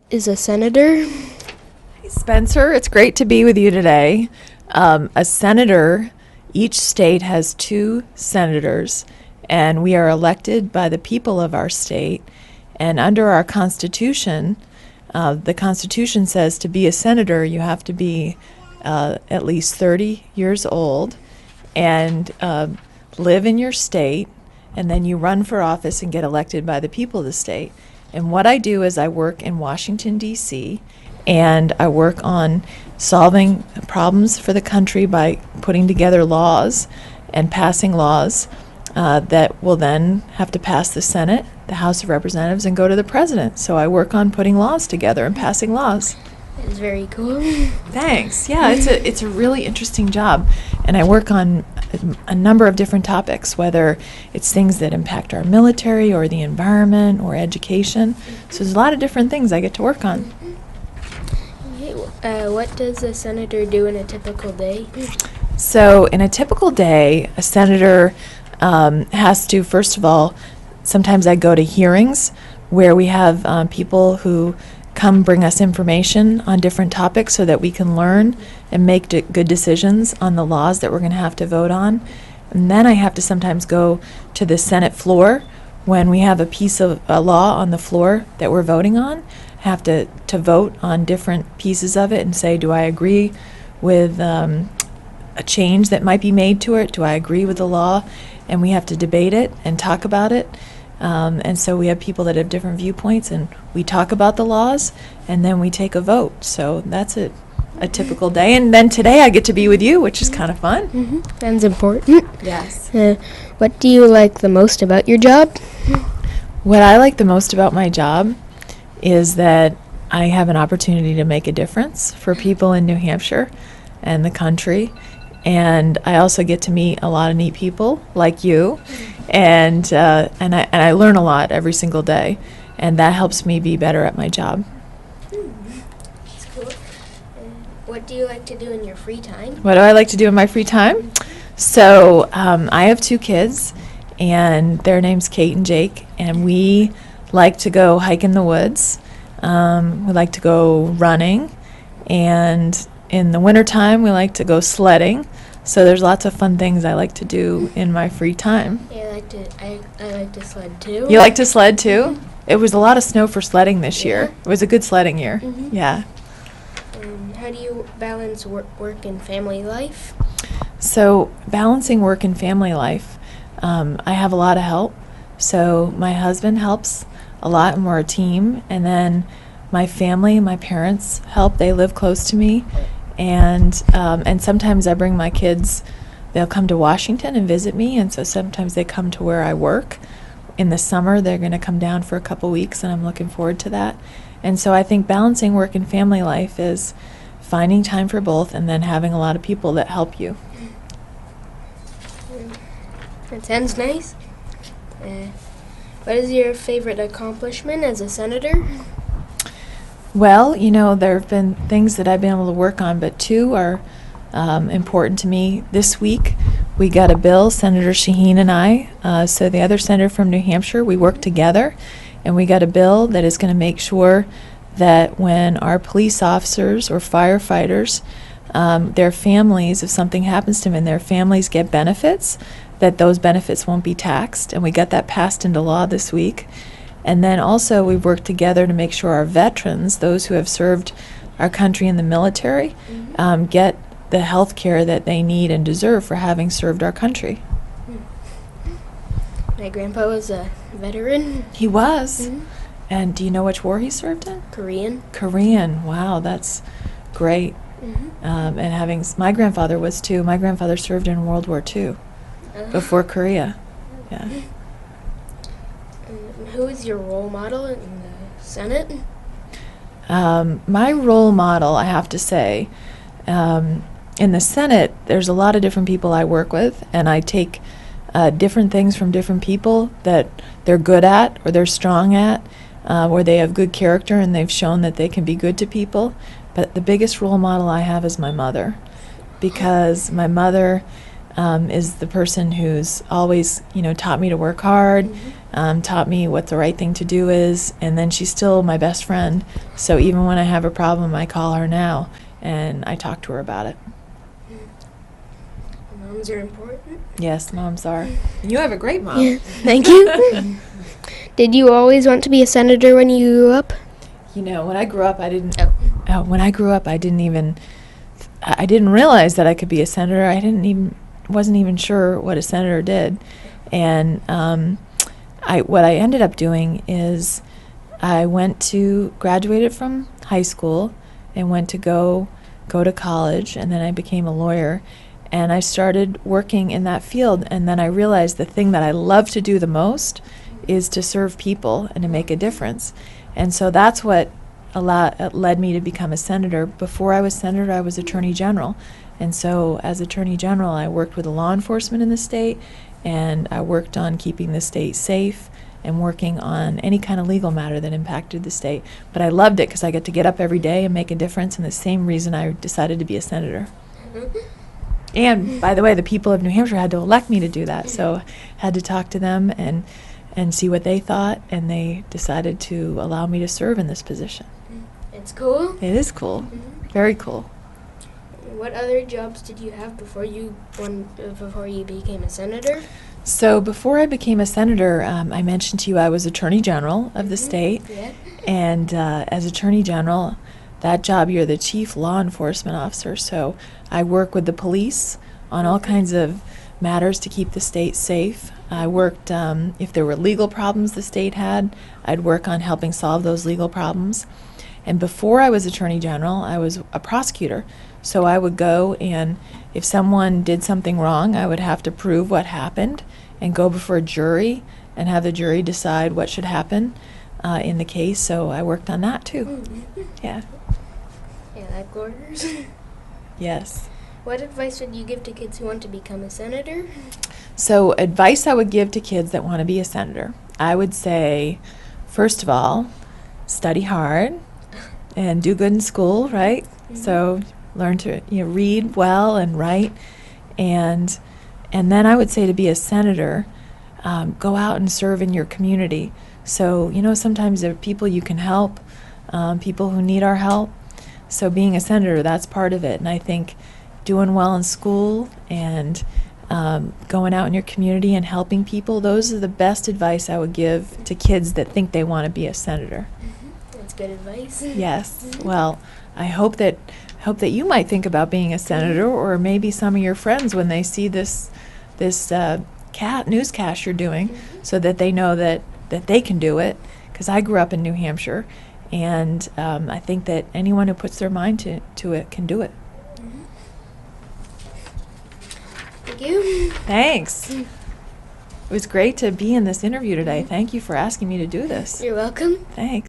is a senator? Hey, Spencer, it's great to be with you today. A senator, each state has 2 senators, and we are elected by the people of our state. And under our Constitution, the Constitution says to be a senator, you have to be at least 30 years old and live in your state, and then you run for office and get elected by the people of the state. And what I do is I work in Washington, D.C., and I work on solving problems for the country by putting together laws and passing laws that will then have to pass the Senate, the House of Representatives, and go to the President. So I work on putting laws together and passing laws. It's very cool. Thanks. Yeah, it's a really interesting job. And I work on a number of different topics, whether it's things that impact our military or the environment or education. So there's a lot of different things I get to work on. What does a senator do in a typical day? So in a typical day, a senator has to, first of all, sometimes I go to hearings where we have people who come bring us information on different topics so that we can learn and make good decisions on the laws that we're going to have to vote on. And then I have to sometimes go to the Senate floor when we have a piece of a law on the floor that we're voting on. I have to vote on different pieces of it and say, do I agree with a change that might be made to it? Do I agree with the law? And we have to debate it and talk about it. And so we have people that have different viewpoints, and we talk about the laws, and then we take a vote. So that's a typical day. And then today I get to be with you, which is kind of fun. Mm-hmm. That's important. Yes. What do you like the most about your job? What I like the most about my job is that I have an opportunity to make a difference for people in New Hampshire and the country. And I also get to meet a lot of neat people like you, and I learn a lot every single day, and that helps me be better at my job. That's cool. What do you like to do in your free time? What do I like to do in my free time? So I have 2 kids, and their names Kate and Jake, and we like to go hike in the woods. We like to go running, and in the wintertime we like to go sledding. So there's lots of fun things I like to do in my free time. Yeah, I like to sled too. You like to sled too? It was a lot of snow for sledding this year. It was a good sledding year. Mm-hmm. Yeah. How do you balance work and family life? So balancing work and family life, I have a lot of help. So my husband helps a lot, and we're a team. And then my family, my parents help. They live close to me. And sometimes I bring my kids. They'll come to Washington and visit me, and so sometimes they come to where I work. In the summer, they're going to come down for a couple weeks, and I'm looking forward to that. And so I think balancing work and family life is finding time for both, and then having a lot of people that help you. That sounds nice. What is your favorite accomplishment as a senator? Well, there have been things that I've been able to work on, but 2 are important to me. This week, we got a bill, Senator Shaheen and I, so the other senator from New Hampshire, we worked together, and we got a bill that is going to make sure that when our police officers or firefighters, their families, if something happens to them and their families get benefits, that those benefits won't be taxed, and we got that passed into law this week. And then also we've worked together to make sure our veterans, those who have served our country in the military, get the health care that they need and deserve for having served our country. My grandpa was a veteran. He was. Mm-hmm. And do you know which war he served in? Korean. Korean. Wow, that's great. Mm-hmm. And my grandfather was too. My grandfather served in World War II before Korea. Yeah. Who is your role model in the Senate? My role model, I have to say, in the Senate, there's a lot of different people I work with, and I take different things from different people that they're good at or they're strong at, where they have good character and they've shown that they can be good to people. But the biggest role model I have is my mother, because my mother is the person who's always, taught me to work hard, taught me what the right thing to do is, and then she's still my best friend. So even when I have a problem, I call her now, and I talk to her about it. Moms are important. Yes, moms are. You have a great mom. Yeah, thank you. Did you always want to be a senator when you grew up? When I grew up, I didn't. When I grew up, I didn't realize that I could be a senator. Wasn't even sure what a senator did, and what I ended up doing is I graduated from high school and went to go to college, and then I became a lawyer, and I started working in that field, and then I realized the thing that I love to do the most is to serve people and to make a difference. And so that's what led me to become a senator. Before I was senator, I was attorney general. And so as attorney general, I worked with the law enforcement in the state, and I worked on keeping the state safe and working on any kind of legal matter that impacted the state. But I loved it because I get to get up every day and make a difference, and the same reason I decided to be a senator. And by the way, the people of New Hampshire had to elect me to do that, so I had to talk to them and see what they thought, and they decided to allow me to serve in this position. It's cool. It is cool. Very cool. What other jobs did you have before you became a senator? So before I became a senator, I mentioned to you I was attorney general of the state. Yeah. And as attorney general, that job, you're the chief law enforcement officer. So I work with the police on all kinds of matters to keep the state safe. I worked, if there were legal problems the state had, I'd work on helping solve those legal problems. And before I was attorney general, I was a prosecutor. So I would go, and if someone did something wrong, I would have to prove what happened and go before a jury and have the jury decide what should happen in the case. So I worked on that too. Yeah. Yeah, like lawyers. Yes. What advice would you give to kids who want to become a senator? So advice I would give to kids that want to be a senator, I would say, first of all, study hard and do good in school, right? So learn to read well and write, and then I would say to be a senator, go out and serve in your community. So sometimes there are people you can help, people who need our help. So being a senator, that's part of it. And I think doing well in school and going out in your community and helping people, those are the best advice I would give to kids that think they want to be a senator. That's good advice. Yes. Well, I hope that you might think about being a senator, or maybe some of your friends when they see this newscast you're doing, so that they know that they can do it. Because I grew up in New Hampshire, and I think that anyone who puts their mind to it can do it. Thank you. Thanks. It was great to be in this interview today. Thank you for asking me to do this. You're welcome. Thanks.